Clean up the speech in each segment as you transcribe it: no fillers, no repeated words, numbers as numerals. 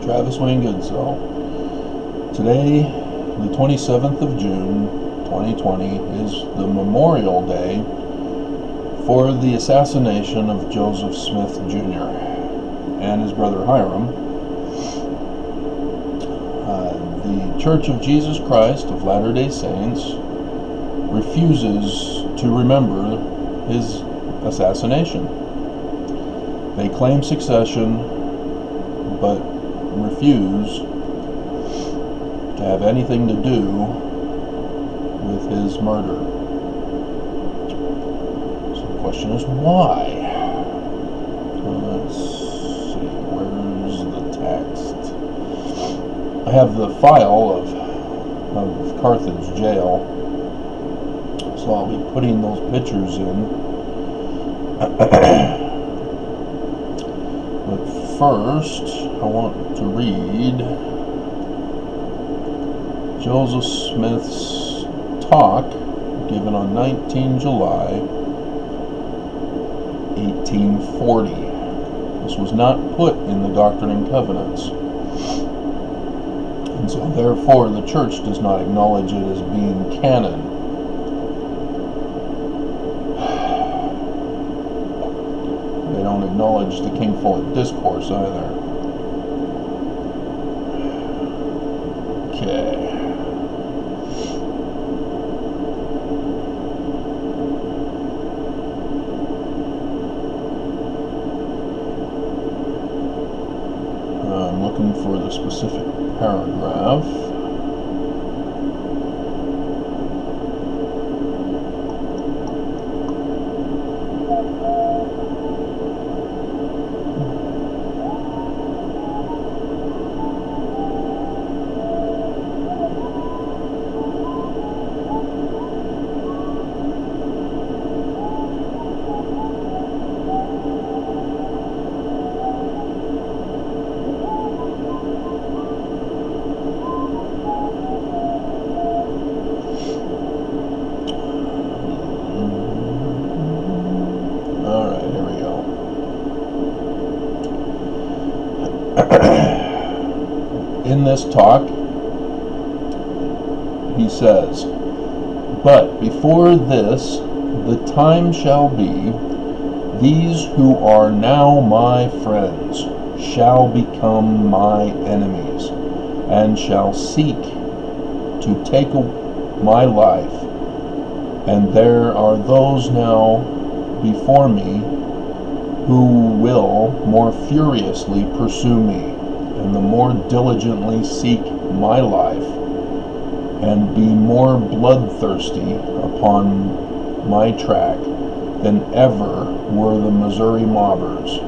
Travis Wayne Goodsill. Today, the 27th of June, 2020, is the Memorial Day for the assassination of Joseph Smith Jr. and his brother Hiram. The Church of Jesus Christ of Latter-day Saints refuses to remember his assassination. They claim succession, but refuse to have anything to do with his murder. So the question is, why? Let's see, where's the text? I have the file of Carthage jail, so I'll be putting those pictures in. But first, I want to read Joseph Smith's talk given on 19 July 1840. This was not put in the Doctrine and Covenants, and so therefore the Church does not acknowledge it as being canon. They don't acknowledge the King Follett Discourse either. Okay. I'm looking for the specific paragraph. In this talk, he says, "But before this, the time shall be, these who are now my friends shall become my enemies, and shall seek to take my life. And there are those now before me who will more furiously pursue me, and the more diligently seek my life, and be more bloodthirsty upon my track than ever were the Missouri mobbers.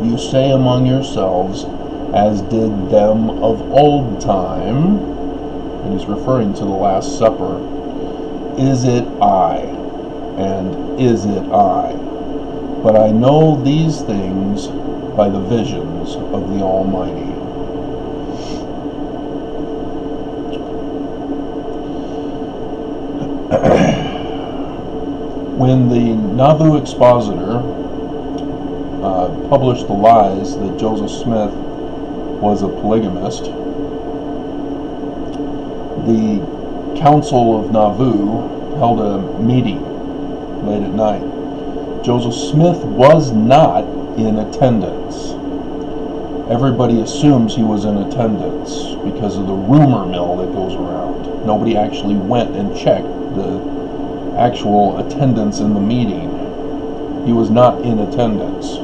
You say among yourselves, as did them of old time," and he's referring to the Last Supper, "is it I, and is it I? But I know these things by the visions of the Almighty." When the Nauvoo Expositor published the lies that Joseph Smith was a polygamist, the Council of Nauvoo held a meeting late at night. Joseph Smith was not in attendance. Everybody assumes he was in attendance because of the rumor mill that goes around. Nobody actually went and checked the actual attendance in the meeting. He was not in attendance.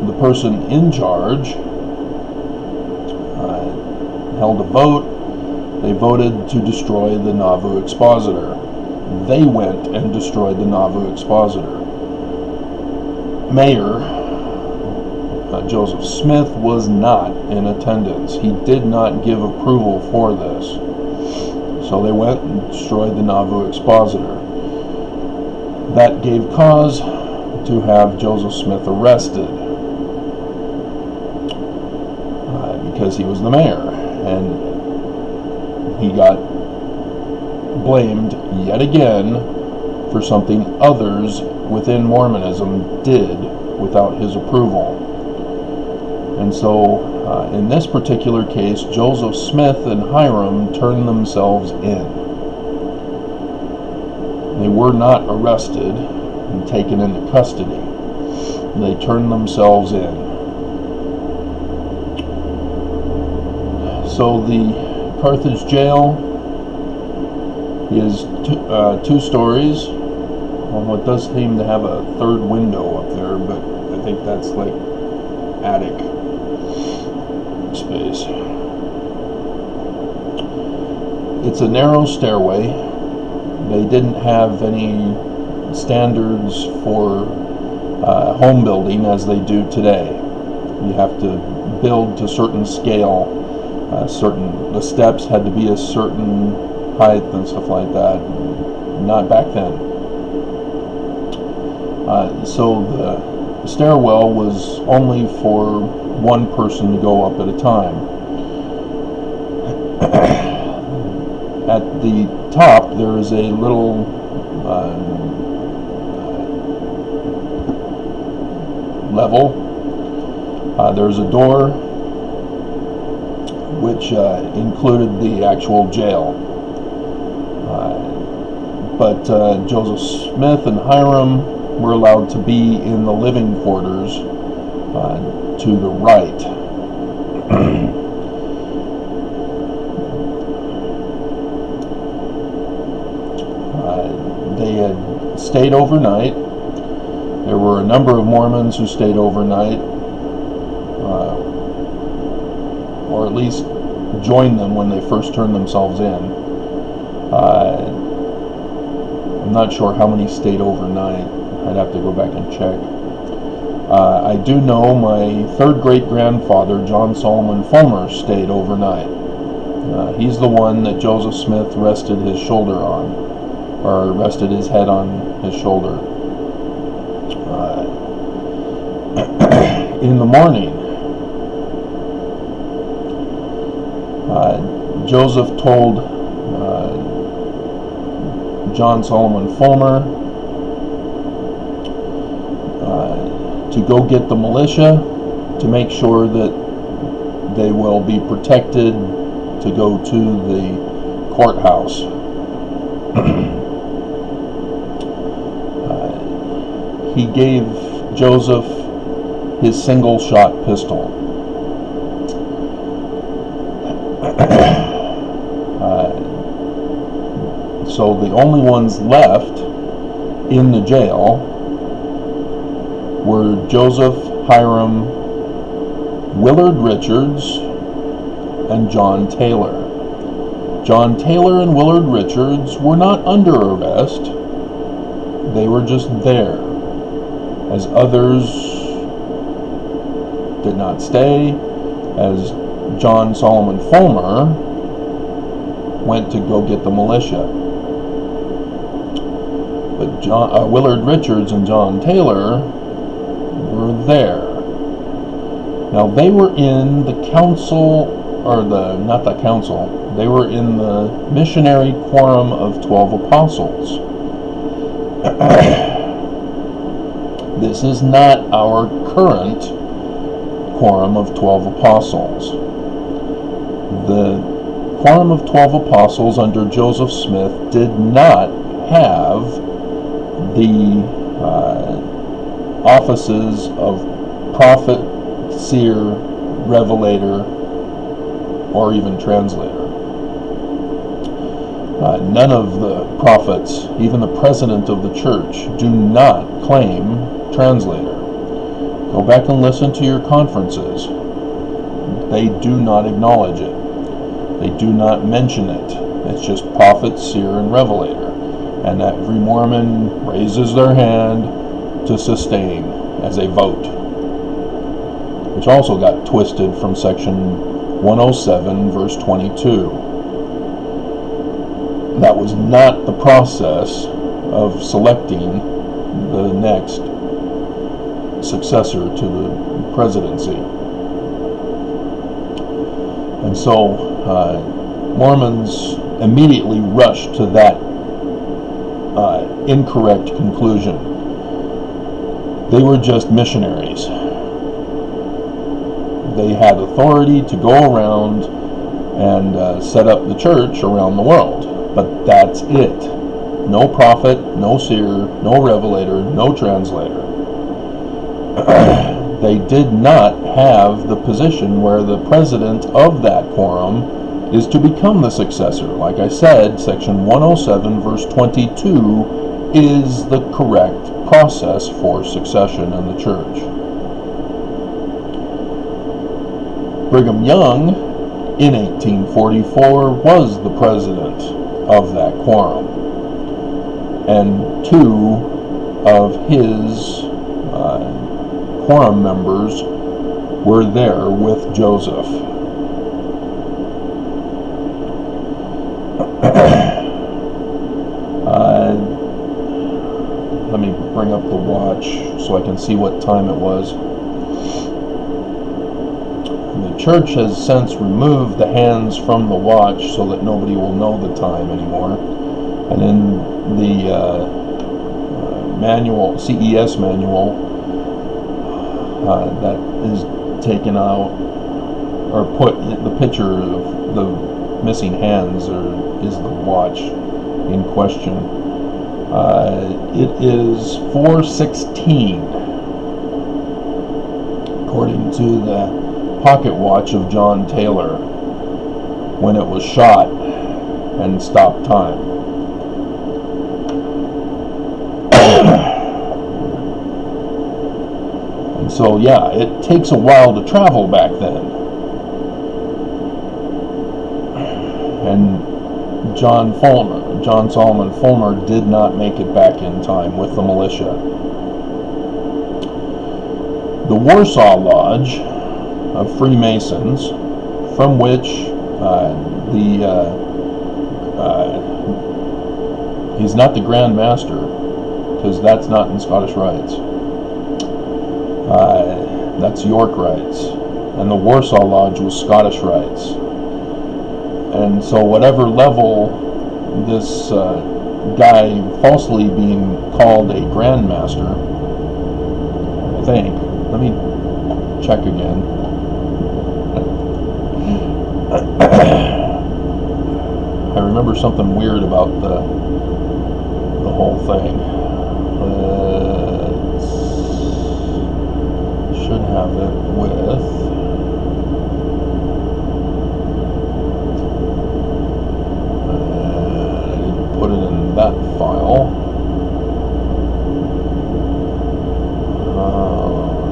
The person in charge held a vote. They voted to destroy the Nauvoo Expositor. They went and destroyed the Nauvoo Expositor. Mayor Joseph Smith was not in attendance. He did not give approval for this. So they went and destroyed the Nauvoo Expositor. That gave cause to have Joseph Smith arrested because he was the mayor, and he got blamed yet again for something others within Mormonism did without his approval. And so, in this particular case, Joseph Smith and Hiram turned themselves in. They were not arrested and taken into custody. They turned themselves in. So the Carthage jail is two stories. Well, it does seem to have a third window up there, but I think that's like attic space. It's a narrow stairway. They didn't have any standards for home building as they do today. You have to build to a certain scale. The steps had to be a certain height and stuff like that. Not back then. So the stairwell was only for one person to go up at a time. At the top, there is a little level. There's a door which included the actual jail. But Joseph Smith and Hiram were allowed to be in the living quarters to the right. They had stayed overnight. There were a number of Mormons who stayed overnight, or at least joined them when they first turned themselves in. I'm not sure how many stayed overnight. I'd have to go back and check. I do know my third great-grandfather, John Solomon Fulmer, stayed overnight. He's the one that Joseph Smith rested his shoulder on, or rested his head on his shoulder. In the morning, Joseph told John Solomon Fulmer to go get the militia to make sure that they will be protected to go to the courthouse. He gave Joseph his single-shot pistol. So the only ones left in the jail were Joseph, Hiram, Willard Richards, and John Taylor. John Taylor and Willard Richards were not under arrest. They were just there, as others did not stay, as John Solomon Fulmer went to go get the militia. But Willard Richards and John Taylor were there. Now they were in the council, or not the council, they were in the missionary quorum of 12 apostles. This is not our current quorum of 12 apostles. The quorum of 12 apostles under Joseph Smith did not have the offices of prophet, seer, revelator, or even translator. None of the prophets, even the president of the church, do not claim translator. Go back and listen to your conferences. They do not acknowledge it. They do not mention it. It's just prophet, seer, and revelator. And every Mormon raises their hand to sustain as a vote, which also got twisted from section 107, verse 22. That was not the process of selecting the next successor to the presidency. And so Mormons immediately rushed to that incorrect conclusion. They were just missionaries. they had authority to go around and set up the church around the world. But that's it. No prophet, no seer, no revelator, no translator. They did not have the position where the president of that quorum is to become the successor. Like I said, section 107 verse 22 is the correct process for succession in the church. Brigham Young in 1844 was the president of that quorum, and two of his quorum members were there with Joseph. Let me bring up the watch so I can see what time it was. The church has since removed the hands from the watch so that nobody will know the time anymore. And in the manual, CES manual, that is taken out, or put the picture of the missing hands, or is the watch in question. It is 4:16, according to the pocket watch of John Taylor, when it was shot and stopped time. And so, yeah, it takes a while to travel back then. And John Solomon Fulmer did not make it back in time with the militia. The Warsaw Lodge of Freemasons, from which he's not the Grand Master, because that's not in Scottish Rites. That's York Rites, and the Warsaw Lodge was Scottish Rites. And so whatever level this guy falsely being called a Grand Master, I think, let me check again. I remember something weird about the whole thing. Should have it with. I didn't put it in that file.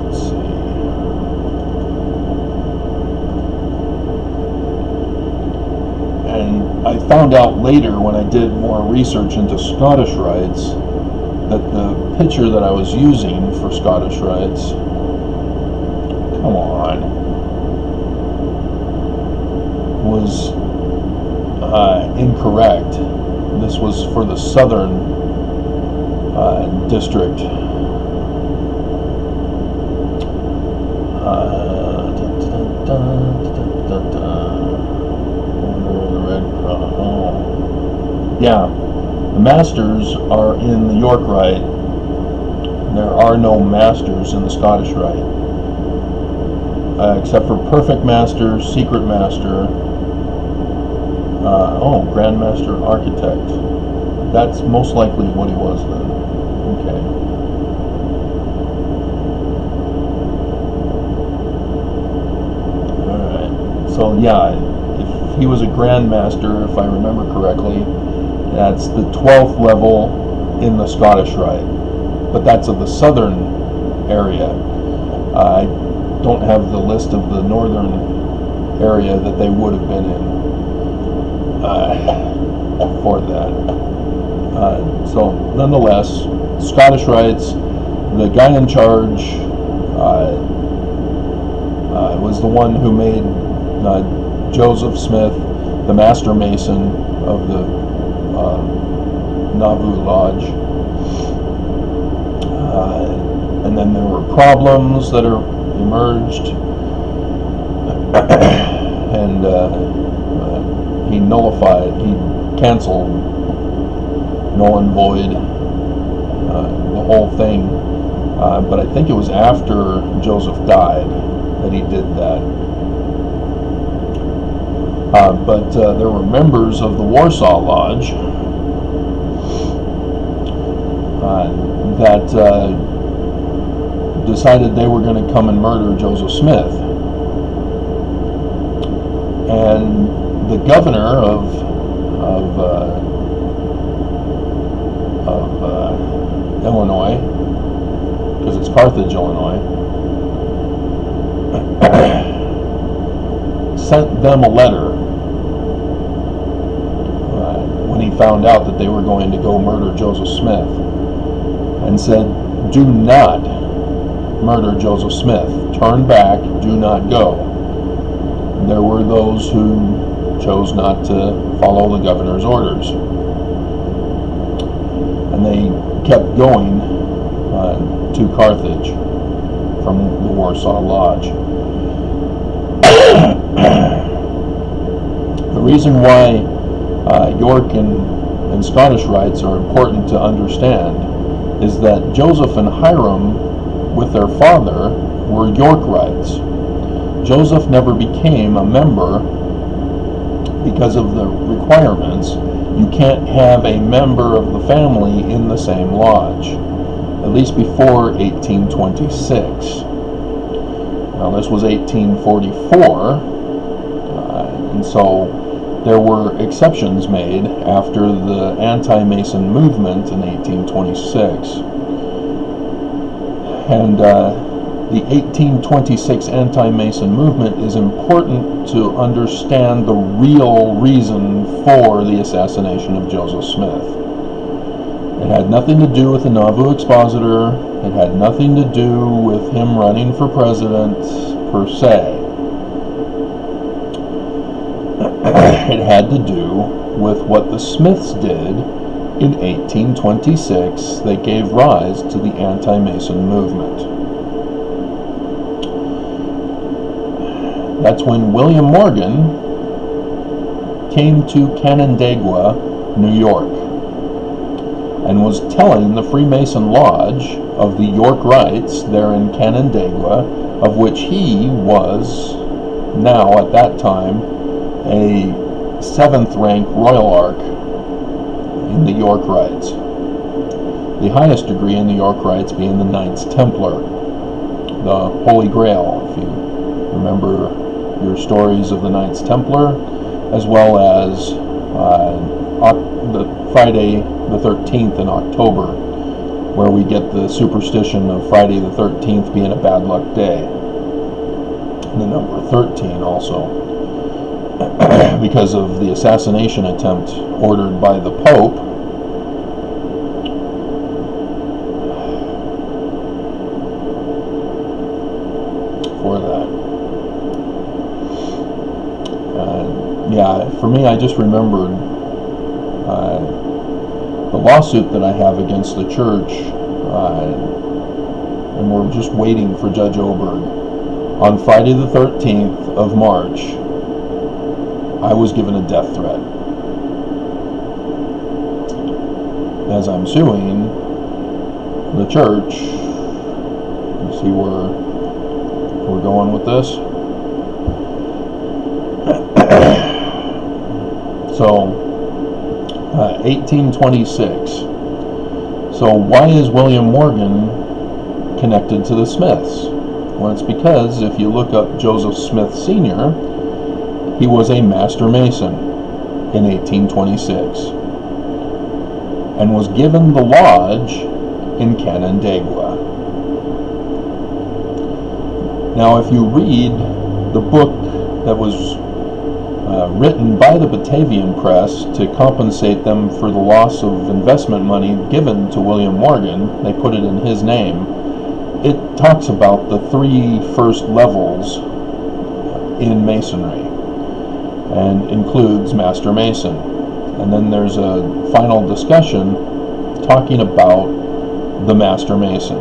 Let's see. And I found out later when I did more research into Scottish Rites that the picture that I was using for Scottish Rites, come on, was incorrect. This was for the southern district. Yeah, the masters are in the York Rite. There are no masters in the Scottish Rite, except for Perfect Master, Secret Master, Grand Master Architect. That's most likely what he was then. Okay. Alright, so yeah, if he was a Grand Master, if I remember correctly, that's the 12th level in the Scottish Rite, but that's of the southern area. I don't have the list of the northern area that they would have been in for that. So nonetheless, Scottish Rites, the guy in charge was the one who made Joseph Smith the Master Mason of the Nauvoo Lodge. And then there were problems that emerged, and he canceled, null and void the whole thing. But I think it was after Joseph died that he did that. But there were members of the Warsaw Lodge that decided they were going to come and murder Joseph Smith. And the governor of Illinois, because it's Carthage, Illinois, sent them a letter when he found out that they were going to go murder Joseph Smith, and said, "Do not murder Joseph Smith. Turn back, do not go." There were those who chose not to follow the governor's orders, and they kept going to Carthage from the Warsaw Lodge. The reason why York and Scottish rites are important to understand is that Joseph and Hiram, with their father, were York rites. Joseph never became a member because of the requirements. You can't have a member of the family in the same lodge, at least before 1826. Now this was 1844, and so there were exceptions made after the anti-Mason movement in 1826. And the 1826 anti-Mason movement is important to understand the real reason for the assassination of Joseph Smith. It had nothing to do with the Nauvoo Expositor. It had nothing to do with him running for president, per se. It had to do with what the Smiths did in 1826 that gave rise to the anti-Mason movement. That's when William Morgan came to Canandaigua, New York, and was telling the Freemason Lodge of the York rites there in Canandaigua, of which he was now at that time a 7th rank Royal Arch in the York rites. The highest degree in the York rites being the Knights Templar, the Holy Grail, if you remember your stories of the Knights Templar, as well as the Friday the 13th in October, where we get the superstition of Friday the 13th being a bad luck day. And the number 13 also, because of the assassination attempt ordered by the Pope for that. Yeah, for me, I just remembered the lawsuit that I have against the church, and we're just waiting for Judge Oberg. On Friday the 13th of March, I was given a death threat, as I'm suing the church. You see where we're going with this? So, 1826. So why is William Morgan connected to the Smiths? Well, it's because if you look up Joseph Smith Sr., he was a Master Mason in 1826 and was given the lodge in Canandaigua. Now, if you read the book that was written by the Batavian Press to compensate them for the loss of investment money given to William Morgan, they put it in his name. It talks about the 3 first levels in Masonry and includes Master Mason. And then there's a final discussion talking about the Master Mason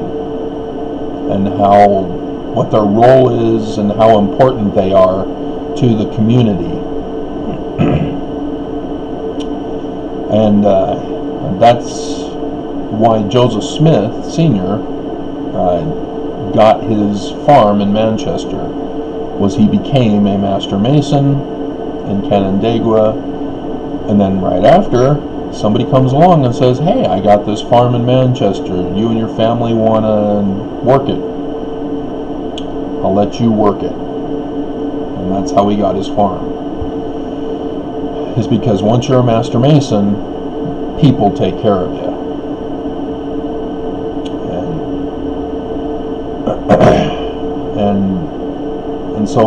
and what their role is and how important they are to the community. And that's why Joseph Smith Sr. Got his farm in Manchester. was he became a Master Mason in Canandaigua, and then right after, somebody comes along and says, hey, I got this farm in Manchester, you and your family want to work it. I'll let you work it. And that's how he got his farm. Is because once you're a Master Mason, people take care of you. And so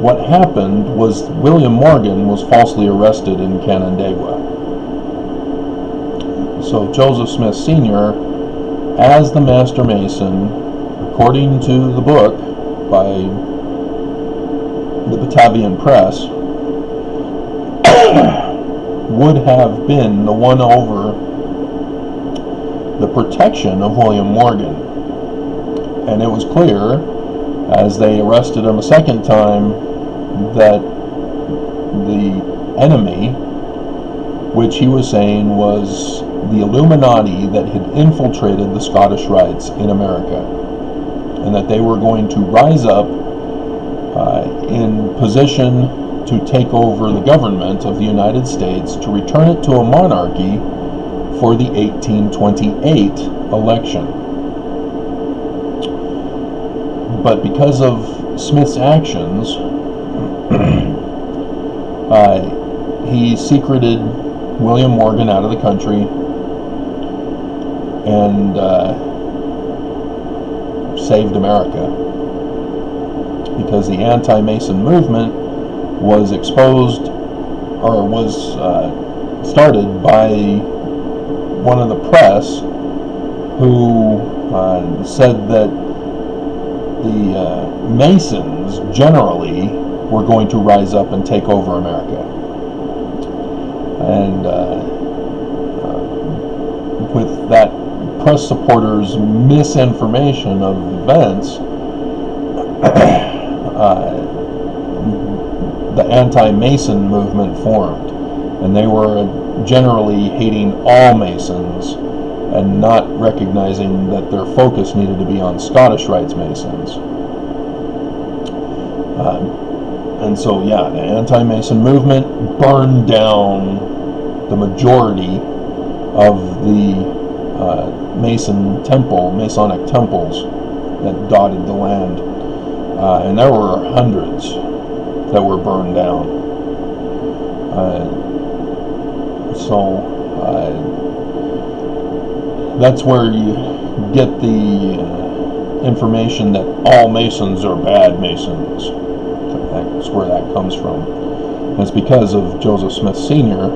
what happened was William Morgan was falsely arrested in Canandaigua. So Joseph Smith Sr., as the Master Mason, according to the book by the Batavian Press, would have been the one over the protection of William Morgan. And it was clear, as they arrested him a second time, that the enemy, which he was saying was the Illuminati that had infiltrated the Scottish Rites in America, and that they were going to rise up in position to take over the government of the United States, to return it to a monarchy for the 1828 election. But because of Smith's actions, he secreted William Morgan out of the country and saved America, because the anti-Mason movement was exposed, or was started by one of the press, who said that the Masons generally were going to rise up and take over America. And with that press supporters' misinformation of events, the anti-Mason movement formed, and they were generally hating all Masons and not recognizing that their focus needed to be on Scottish Rites Masons. And so, yeah, the anti-Mason movement burned down the majority of the Masonic temples that dotted the land. And there were hundreds that were burned down. That's where you get the information that all Masons are bad Masons. That's where that comes from. And it's because of Joseph Smith Sr.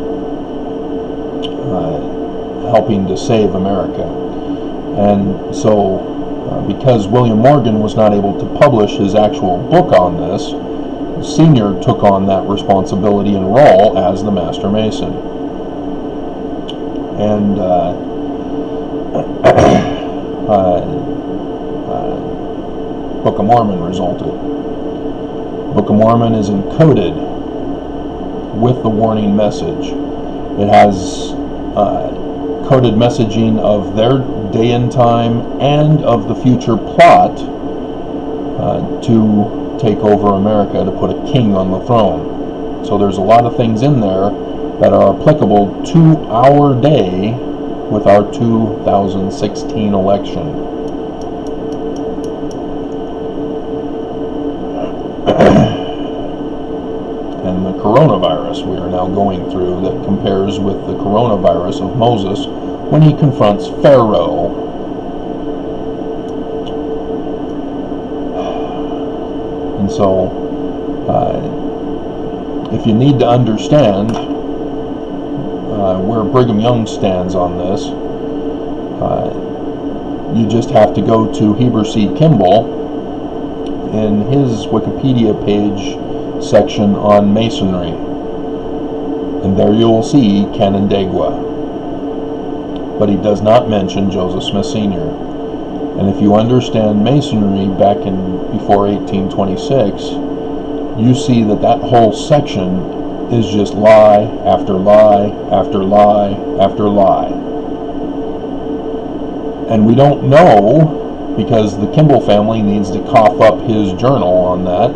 Helping to save America. And so, because William Morgan was not able to publish his actual book on this, Sr. took on that responsibility and role as the Master Mason. And Book of Mormon resulted. Book of Mormon is encoded with the warning message. It has coded messaging of their day and time and of the future plot to take over America, to put a king on the throne. So there's a lot of things in there that are applicable to our day with our 2016 election. And the coronavirus we are now going through, that compares with the coronavirus of Moses when he confronts Pharaoh. And so, if you need to understand where Brigham Young stands on this, you just have to go to Heber C. Kimball in his Wikipedia page section on Masonry, and there you will see Canandaigua. But he does not mention Joseph Smith Sr. And if you understand Masonry back in before 1826, you see that that whole section is just lie after lie after lie after lie. And we don't know, because the Kimball family needs to cough up his journal on that,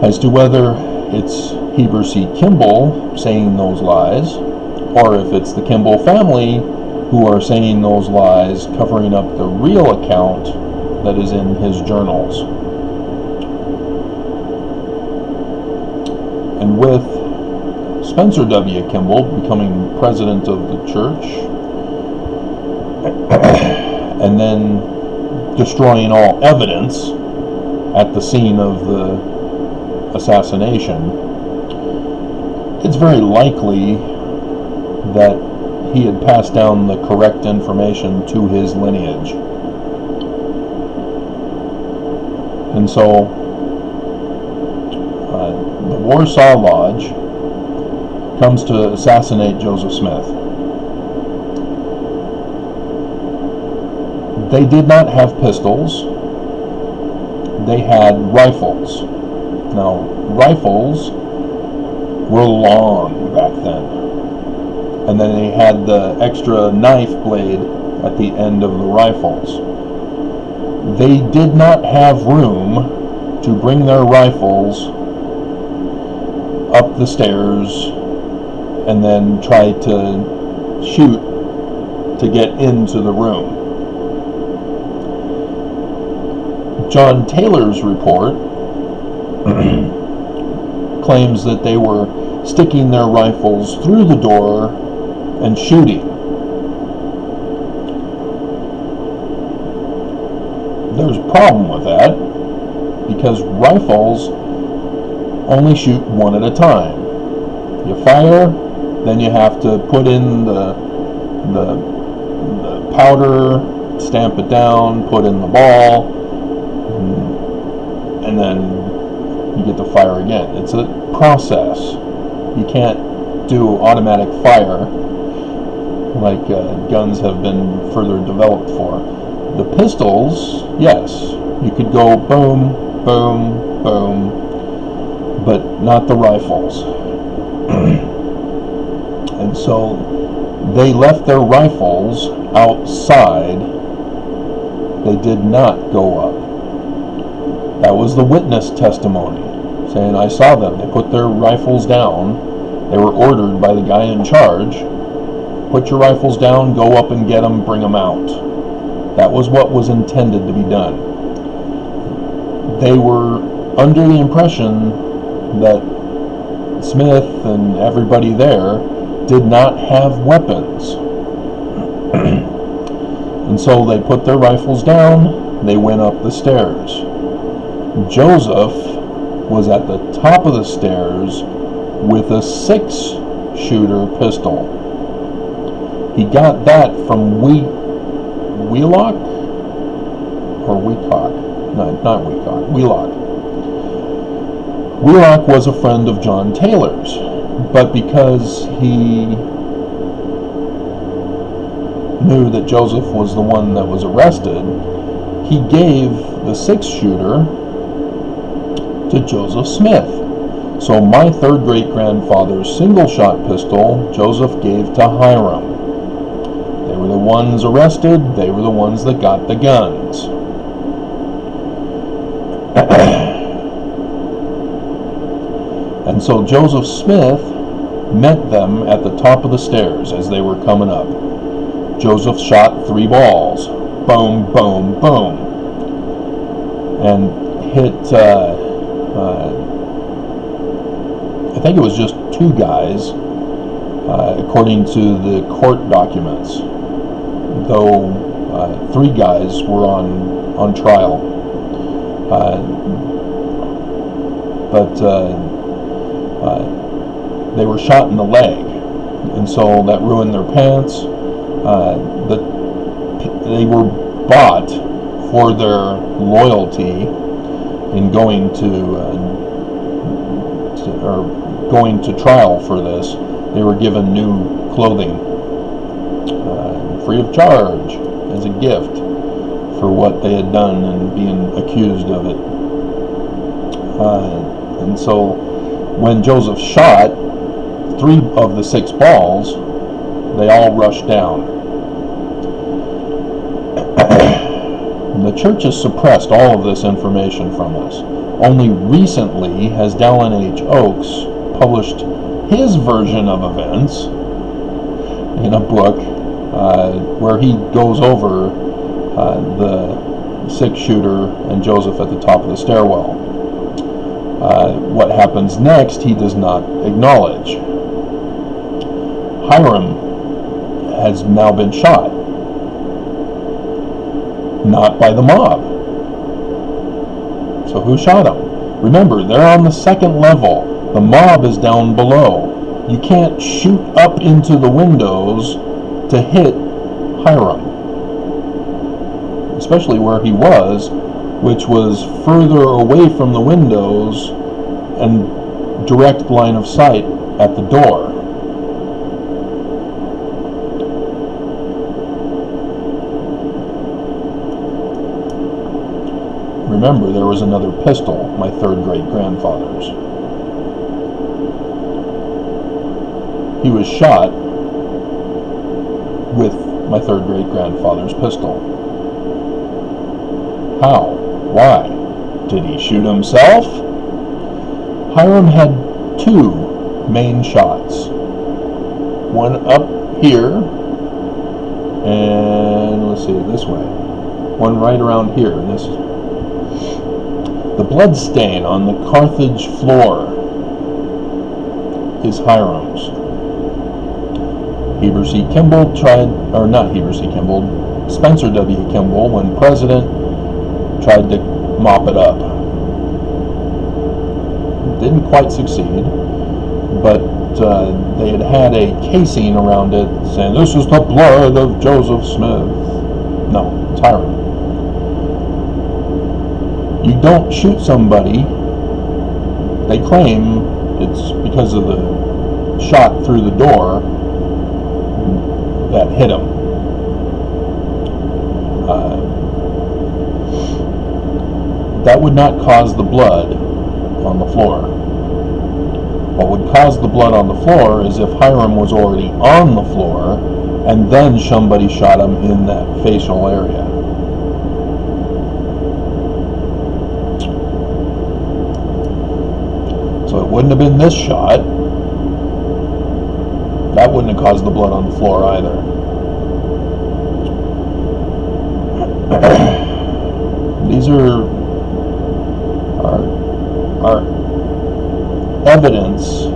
As to whether it's Heber C. Kimball saying those lies, or if it's the Kimball family who are saying those lies, covering up the real account that is in his journals. And with Spencer W. Kimball becoming president of the church, and then destroying all evidence at the scene of the assassination, it's very likely that he had passed down the correct information to his lineage. And so the Warsaw Lodge comes to assassinate Joseph Smith. They did not have pistols. They had rifles. Now, rifles were long back then. And then they had the extra knife blade at the end of the rifles. They did not have room to bring their rifles up the stairs and then try to shoot to get into the room. John Taylor's report claims that they were sticking their rifles through the door and shooting. There's a problem with that, because rifles only shoot one at a time. You fire, then you have to put in the powder, stamp it down, put in the ball, and then you get to fire again. It's a process. You can't do automatic fire like guns have been further developed for. The pistols, yes, you could go boom, boom, boom, but not the rifles. And so they left their rifles outside. They did not go up. That was the witness testimony, saying, I saw them. They put their rifles down. They were ordered by the guy in charge, put your rifles down, go up and get them, bring them out. That was what was intended to be done. They were under the impression that Smith and everybody there did not have weapons. And so they put their rifles down, they went up the stairs. Joseph was at the top of the stairs with a 6-shooter pistol. He got that from Wheelock? Or Weecock? No, not Weecock. Wheelock. Wheelock was a friend of John Taylor's, but because he knew that Joseph was the one that was arrested, he gave the 6-shooter to Joseph Smith. So my 3rd great-grandfather's single-shot pistol, Joseph gave to Hiram. They were the ones arrested, they were the ones that got the guns. And so Joseph Smith met them at the top of the stairs as they were coming up. Joseph shot 3 balls. Boom, boom, boom. And hit, I think it was just 2 guys, according to the court documents, though 3 guys were on trial. But they were shot in the leg, and so that ruined their pants. They were bought for their loyalty in going to trial for this. They were given new clothing free of charge as a gift for what they had done and being accused of it. And so when Joseph shot 3 of the 6 balls, they all rushed down. The church has suppressed all of this information from us. Only recently has Dallin H. Oakes published his version of events in a book where he goes over the six-shooter and Joseph at the top of the stairwell. What happens next, he does not acknowledge. Hiram has now been shot. Not by the mob. So who shot him? Remember, they're on the second level. The mob is down below. You can't shoot up into the windows to hit Hiram. Especially where he was, which was further away from the windows and direct line of sight at the door. Remember, there was another pistol, my third great-grandfather's. He was shot with my third great-grandfather's pistol. How? Why? Did he shoot himself? Hiram had two main shots. One up here, and let's see, this way. One right around here, and this. The blood stain on the Carthage floor is Hiram's. Heber C. Kimball Spencer W. Kimball, when president, tried to mop it up. Didn't quite succeed, but they had a casing around it saying, "This is the blood of Joseph Smith." No, it's Hiram. You don't shoot somebody, they claim it's because of the shot through the door that hit him. That would not cause the blood on the floor. What would cause the blood on the floor is if Hiram was already on the floor and then somebody shot him in that facial area. So it wouldn't have been this shot. That wouldn't have caused the blood on the floor either. These are evidence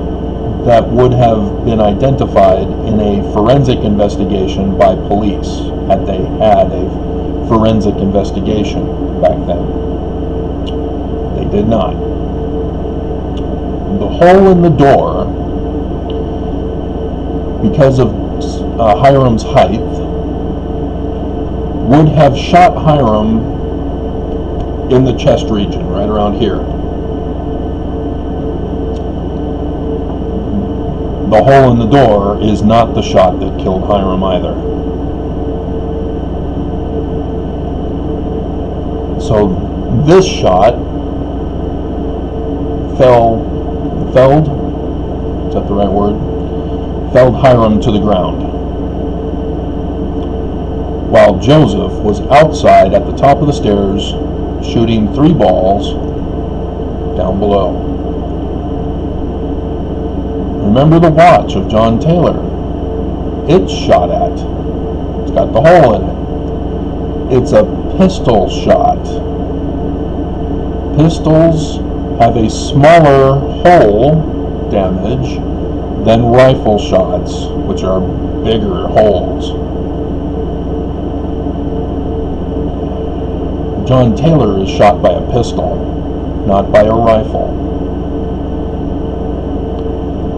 that would have been identified in a forensic investigation by police, had they had a forensic investigation back then. They did not. The hole in the door, because of Hiram's height, would have shot Hiram in the chest region, right around here. The hole in the door is not the shot that killed Hiram either. So this shot felled, is that the right word? Felled Hiram to the ground, while Joseph was outside at the top of the stairs shooting 3 balls down below. Remember the watch of John Taylor. It's shot at. It's got the hole in it. It's a pistol shot. Pistols have a smaller hole damage than rifle shots, which are bigger holes. John Taylor is shot by a pistol, not by a rifle.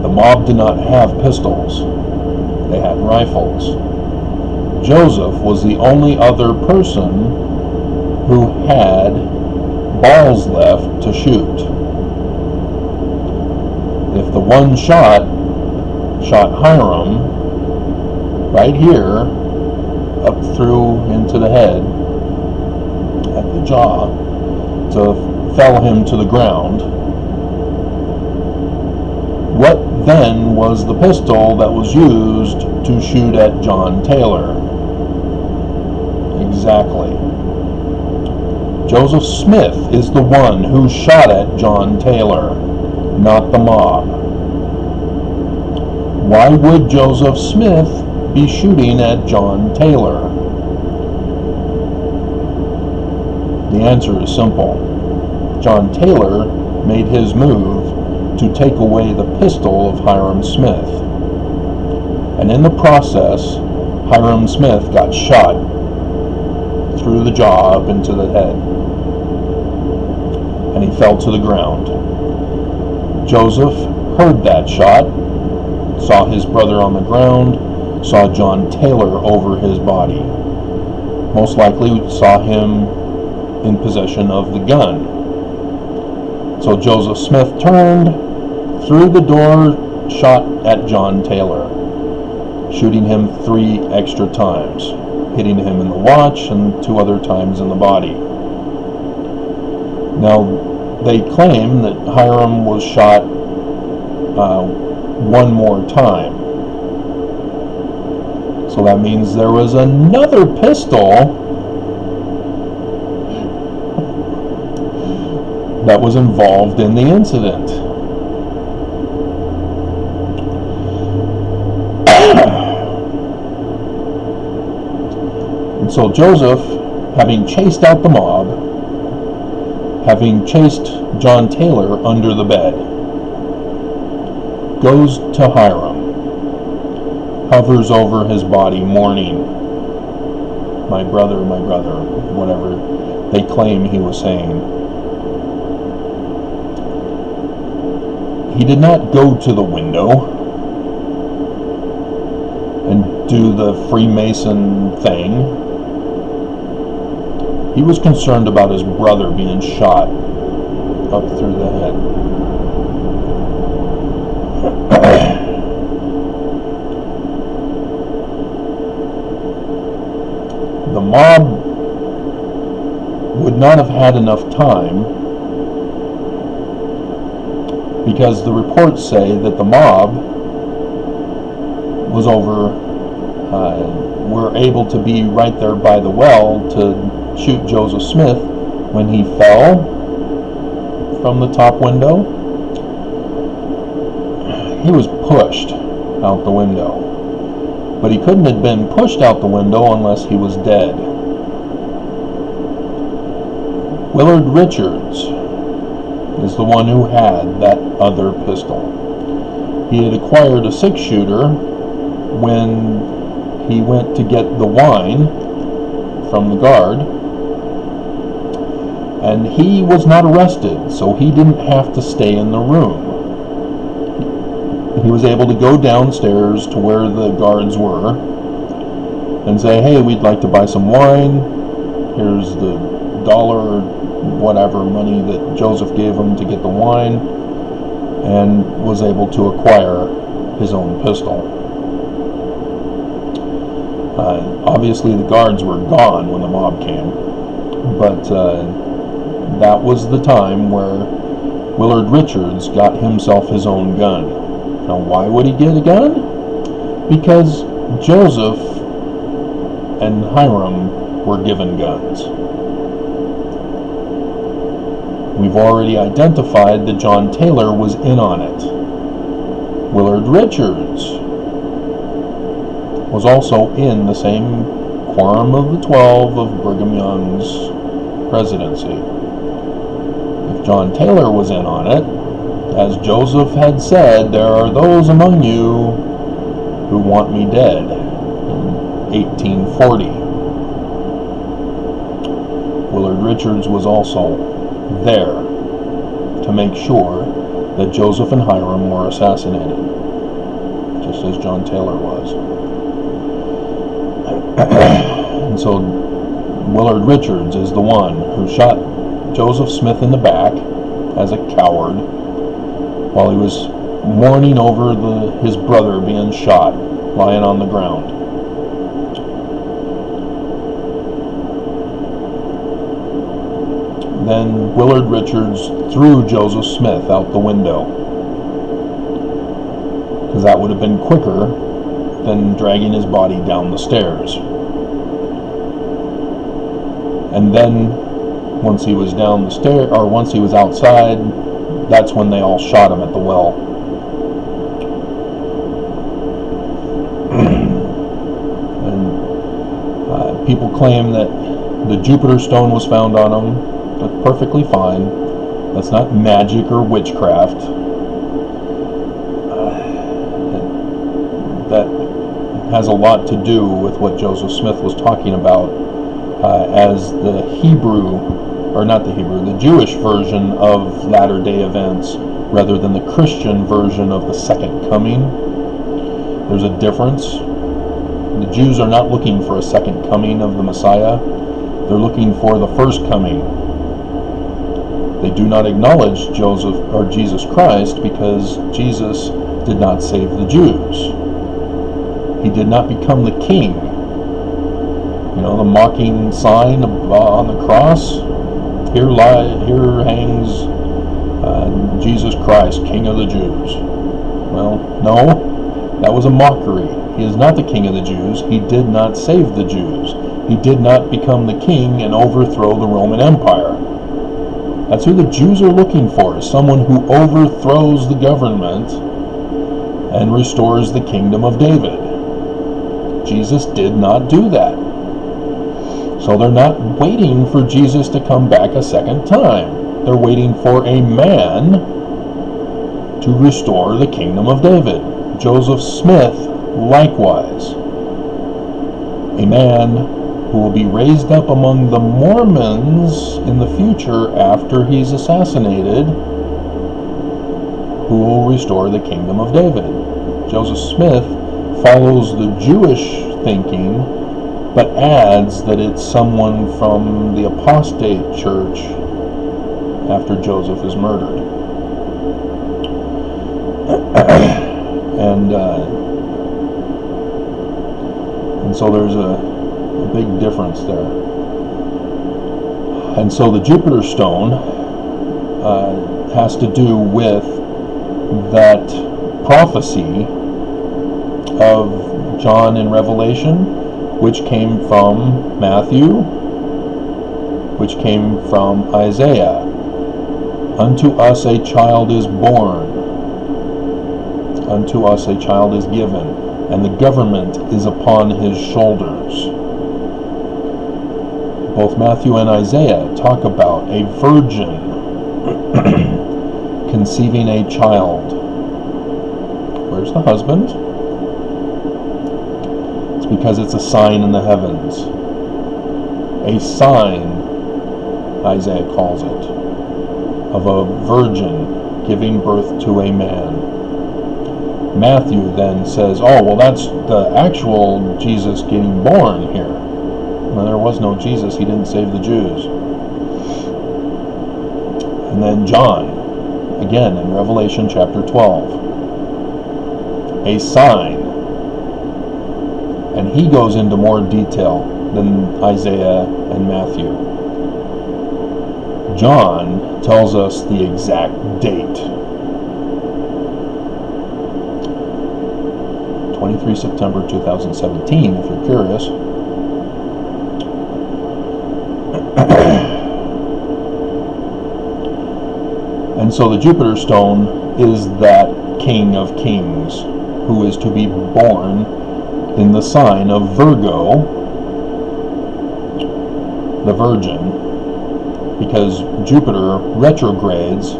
The mob did not have pistols. They had rifles. Joseph was the only other person who had balls left to shoot. If the one shot Hiram right here, up through into the head, at the jaw, to fell him to the ground, what then was the pistol that was used to shoot at John Taylor? Exactly. Joseph Smith is the one who shot at John Taylor, not the mob. Why would Joseph Smith be shooting at John Taylor? The answer is simple. John Taylor made his move to take away the pistol of Hiram Smith. And in the process, Hiram Smith got shot through the jaw up into the head. And he fell to the ground. Joseph heard that shot, saw his brother on the ground, saw John Taylor over his body. Most likely saw him in possession of the gun. So Joseph Smith turned, through the door, shot at John Taylor, shooting him 3 extra times, hitting him in the watch and 2 other times in the body. Now, they claim that Hiram was shot 1 more time. So that means there was another pistol that was involved in the incident. And so Joseph, having chased out the mob, having chased John Taylor under the bed, goes to Hiram, hovers over his body, mourning, my brother, whatever they claim he was saying. He did not go to the window and do the Freemason thing. He was concerned about his brother being shot up through the head. The mob would not have had enough time, because the reports say that the mob was were able to be right there by the well to shoot Joseph Smith when he fell from the top window. He was pushed out the window, but he couldn't have been pushed out the window unless he was dead. Willard Richards is the one who had that other pistol. He had acquired a 6-shooter when he went to get the wine from the guard, and he was not arrested, so he didn't have to stay in the room. He was able to go downstairs to where the guards were and say, hey, we'd like to buy some wine. Here's the dollar, whatever money that Joseph gave him to get the wine, and was able to acquire his own pistol. Obviously the guards were gone when the mob came, but that was the time where Willard Richards got himself his own gun. Now, why would he get a gun? Because Joseph and Hiram were given guns. We've already identified that John Taylor was in on it. Willard Richards was also in the same Quorum of the 12 of Brigham Young's presidency. If John Taylor was in on it, as Joseph had said, there are those among you who want me dead, in 1840. Willard Richards was also there to make sure that Joseph and Hiram were assassinated, just as John Taylor was. And so Willard Richards is the one who shot Joseph Smith in the back as a coward while he was mourning over his brother being shot, lying on the ground. Then Willard Richards threw Joseph Smith out the window, because that would have been quicker than dragging his body down the stairs. And then Once he was down the stair, or once he was outside, that's when they all shot him at the well. And people claim that the Jupiter stone was found on him. That's perfectly fine. That's not magic or witchcraft. That has a lot to do with what Joseph Smith was talking about as the the Jewish version of latter-day events rather than the Christian version of the second coming. There's a difference. The Jews are not looking for a second coming of the Messiah. They're looking for the first coming. They do not acknowledge Joseph or Jesus Christ because Jesus did not save the Jews. He did not become the king. You know, the mocking sign on the cross, here hangs Jesus Christ, King of the Jews. Well, no, that was a mockery. He is not the King of the Jews. He did not save the Jews. He did not become the king and overthrow the Roman Empire. That's who the Jews are looking for, is someone who overthrows the government and restores the kingdom of David. Jesus did not do that. So they're not waiting for Jesus to come back a second time. They're waiting for a man to restore the kingdom of David. Joseph Smith, likewise, a man who will be raised up among the Mormons in the future after he's assassinated, who will restore the kingdom of David. Joseph Smith follows the Jewish thinking, but adds that it's someone from the apostate church after Joseph is murdered. And so there's a big difference there. And so the Jupiter stone has to do with that prophecy of John in Revelation, which came from Matthew, which came from Isaiah. Unto us a child is born, unto us a child is given, and the government is upon his shoulders. Both Matthew and Isaiah talk about a virgin conceiving a child. Where's the husband? It's because it's a sign in the heavens. A sign, Isaiah calls it, of a virgin giving birth to a man. Matthew then says, oh, well, that's the actual Jesus getting born here. Well, there was no Jesus. He didn't save the Jews. And then John, again in Revelation chapter 12, a sign. And he goes into more detail than Isaiah and Matthew. John tells us the exact date. 23 September 2017, if you're curious. And so the Jupiter stone is that King of Kings who is to be born in the sign of Virgo, the Virgin, because Jupiter retrogrades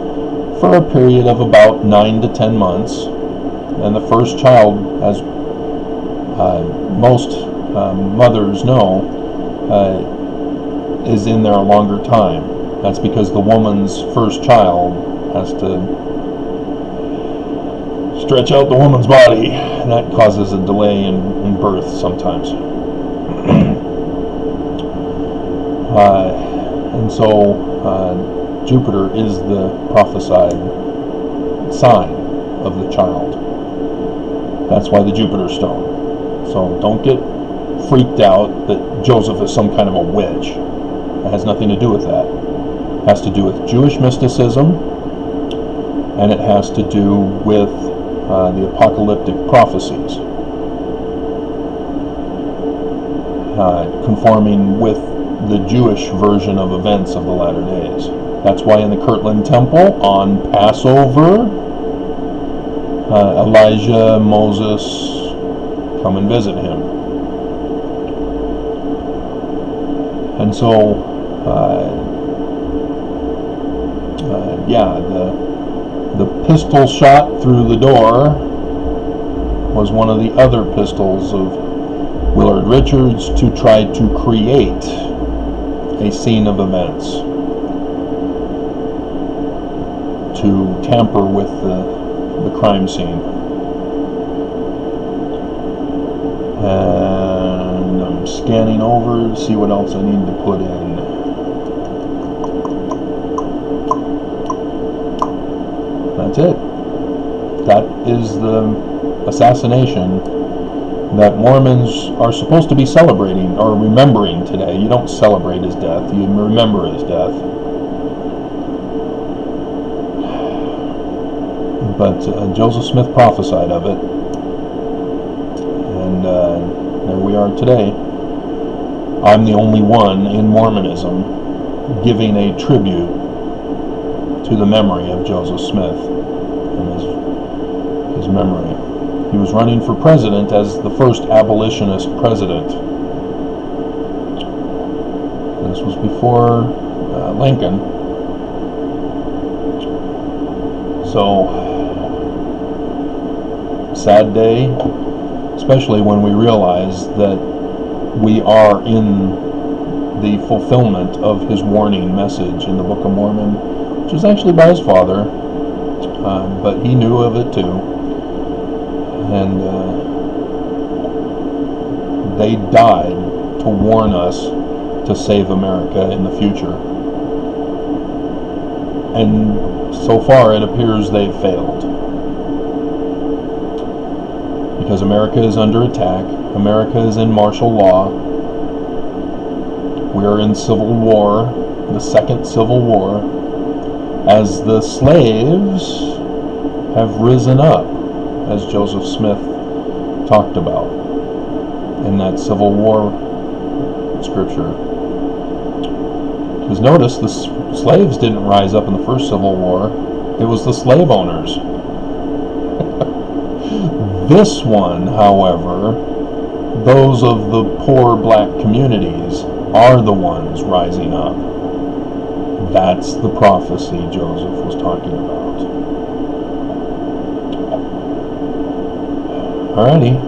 for a period of about 9 to 10 months, and the first child, as most mothers know, is in there a longer time. That's because the woman's first child has to stretch out the woman's body, and that causes a delay in birth sometimes. And so Jupiter is the prophesied sign of the child. That's why the Jupiter stone. So don't get freaked out that Joseph is some kind of a witch. It has nothing to do with that. It has to do with Jewish mysticism, and it has to do with the apocalyptic prophecies, conforming with the Jewish version of events of the latter days. That's why in the Kirtland Temple on Passover, Elijah, Moses come and visit him. And so, the pistol shot through the door was one of the other pistols of Willard Richards to try to create a scene of events, to tamper with the crime scene. And I'm scanning over to see what else I need to put in. That's it. That is the assassination that Mormons are supposed to be celebrating or remembering today. You don't celebrate his death, you remember his death. But Joseph Smith prophesied of it, and there we are today. I'm the only one in Mormonism giving a tribute to the memory of Joseph Smith and his memory. He was running for president as the first abolitionist president. This was before Lincoln. So, sad day, especially when we realize that we are in the fulfillment of his warning message in the Book of Mormon, which was actually by his father, but he knew of it too. And they died to warn us to save America in the future. And so far it appears they've failed. Because America is under attack. America is in martial law. We are in civil war, the second civil war, as the slaves have risen up, as Joseph Smith talked about in that Civil War scripture. Because notice, the slaves didn't rise up in the first Civil War. It was the slave owners. This one, however, those of the poor black communities are the ones rising up. That's the prophecy Joseph was talking about. Alrighty.